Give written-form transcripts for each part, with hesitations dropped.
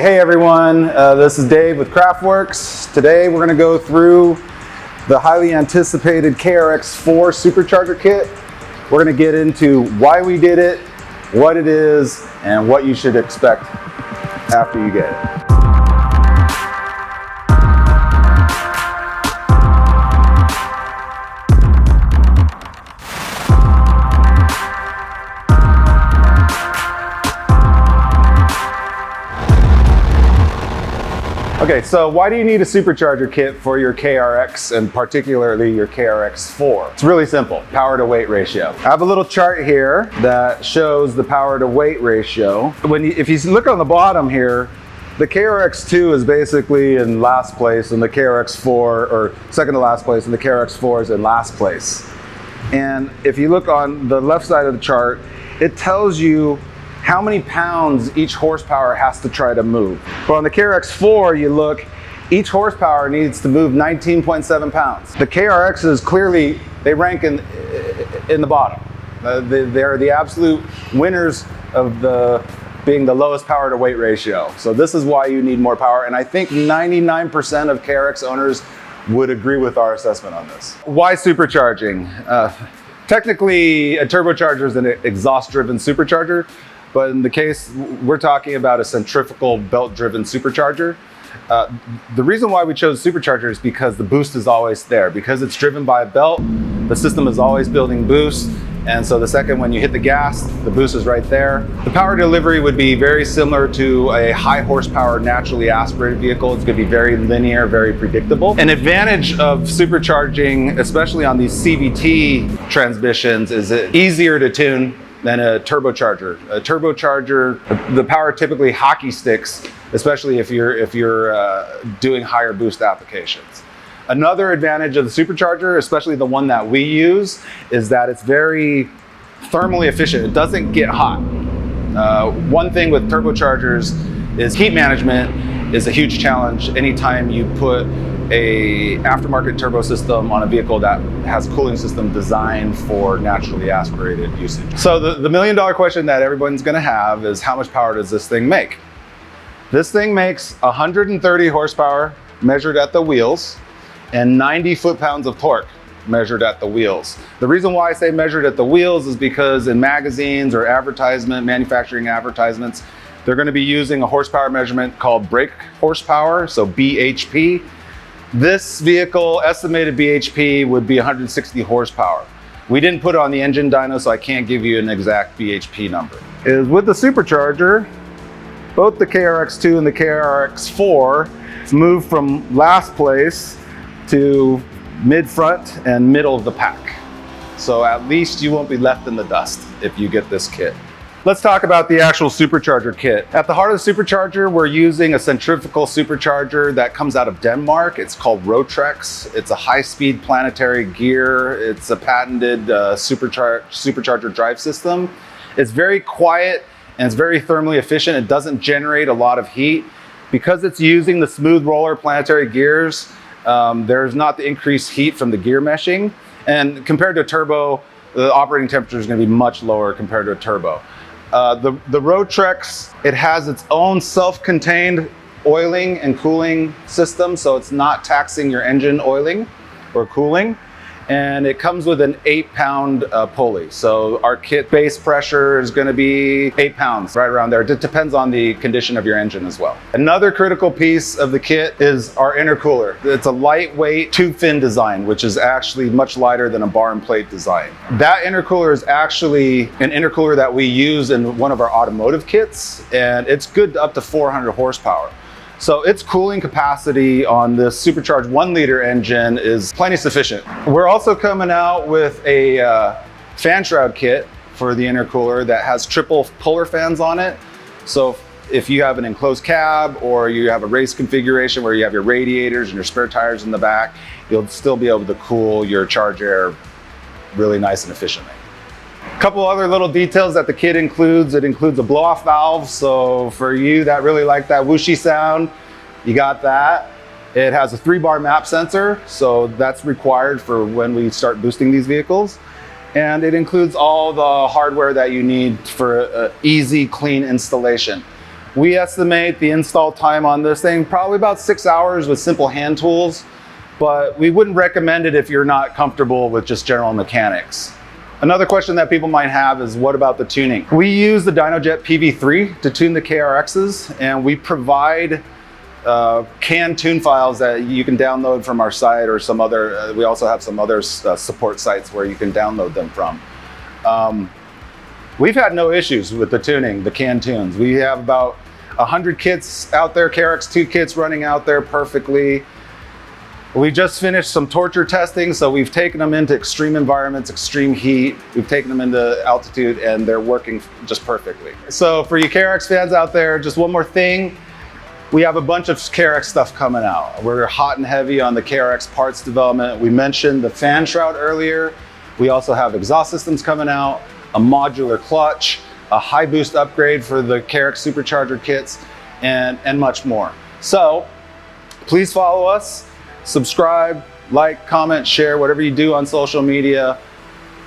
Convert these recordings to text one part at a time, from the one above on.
Hey everyone, this is Dave with Kraftwerks. Today we're going to go through the highly anticipated KRX4 Supercharger Kit. We're going to get into why we did it, what it is, and what you should expect after you get it. Okay, so why do you need a supercharger kit for your KRX and particularly your KRX4? It's really simple, power to weight ratio. I have a little chart here that shows the power to weight ratio. If you look on the bottom here, the KRX2 is basically in last place and the KRX4, or second to last place, and the KRX4 is in last place. And if you look on the left side of the chart, it tells you how many pounds each horsepower has to try to move. But on the KRX4, you look, each horsepower needs to move 19.7 pounds. The KRXs clearly, they rank in the bottom. They're the absolute winners of being the lowest power to weight ratio. So this is why you need more power. And I think 99% of KRX owners would agree with our assessment on this. Why supercharging? Technically, a turbocharger is an exhaust-driven supercharger. But in the case, we're talking about a centrifugal belt-driven supercharger. The reason why we chose supercharger is because the boost is always there. Because it's driven by a belt, the system is always building boost. And so the second when you hit the gas, the boost is right there. The power delivery would be very similar to a high horsepower naturally aspirated vehicle. It's gonna be very linear, very predictable. An advantage of supercharging, especially on these CVT transmissions, is it's easier to tune than a turbocharger. A turbocharger, the power typically hockey sticks, especially if you're doing higher boost applications. Another advantage of the supercharger, especially the one that we use, is that it's very thermally efficient. It doesn't get hot. One thing with turbochargers is heat management is a huge challenge anytime you put a aftermarket turbo system on a vehicle that has a cooling system designed for naturally aspirated usage. So the million-dollar question that everyone's gonna have is, how much power does this thing make? This thing makes 130 horsepower measured at the wheels and 90 foot-pounds of torque measured at the wheels. The reason why I say measured at the wheels is because in magazines or manufacturing advertisements, they're gonna be using a horsepower measurement called brake horsepower, so BHP. This vehicle, estimated BHP, would be 160 horsepower. We didn't put it on the engine dyno, so I can't give you an exact BHP number. With the supercharger, both the KRX2 and the KRX4 move from last place to mid-front and middle of the pack. So at least you won't be left in the dust if you get this kit. Let's talk about the actual supercharger kit. At the heart of the supercharger, we're using a centrifugal supercharger that comes out of Denmark. It's called Rotrex. It's a high-speed planetary gear. It's a patented supercharger drive system. It's very quiet and it's very thermally efficient. It doesn't generate a lot of heat. Because it's using the smooth roller planetary gears, there's not the increased heat from the gear meshing. And compared to a turbo, the operating temperature is going to be much lower compared to a turbo. The Rotrex, it has its own self-contained oiling and cooling system, so it's not taxing your engine oiling or cooling. And it comes with an 8-pound pulley. So our kit base pressure is gonna be 8 pounds, right around there. It depends on the condition of your engine as well. Another critical piece of the kit is our intercooler. It's a lightweight tube fin design, which is actually much lighter than a bar and plate design. That intercooler is actually an intercooler that we use in one of our automotive kits, and it's good up to 400 horsepower. So its cooling capacity on this supercharged 1-liter engine is plenty sufficient. We're also coming out with a fan shroud kit for the intercooler that has triple puller fans on it. So if you have an enclosed cab or you have a race configuration where you have your radiators and your spare tires in the back, you'll still be able to cool your charge air really nice and efficiently. A couple other little details that the kit includes. It includes a blow-off valve. So for you that really like that whooshy sound, you got that. It has a 3-bar map sensor. So that's required for when we start boosting these vehicles. And it includes all the hardware that you need for easy, clean installation. We estimate the install time on this thing probably about 6 hours with simple hand tools, but we wouldn't recommend it if you're not comfortable with just general mechanics. Another question that people might have is, what about the tuning? We use the DynoJet PV3 to tune the KRXs, and we provide canned tune files that you can download from our site or some other, we also have some other support sites where you can download them from. We've had no issues with the tuning, the canned tunes. We have about 100 kits out there, KRX2 kits running out there perfectly. We just finished some torture testing, so we've taken them into extreme environments, extreme heat. We've taken them into altitude, and they're working just perfectly. So for you KRX fans out there, just one more thing. We have a bunch of KRX stuff coming out. We're hot and heavy on the KRX parts development. We mentioned the fan shroud earlier. We also have exhaust systems coming out, a modular clutch, a high boost upgrade for the KRX Supercharger kits, and much more. So please follow us, subscribe, like, comment, share, whatever you do on social media.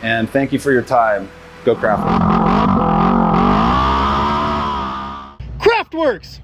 And thank you for your time. Go Kraftwerks. Kraftwerks!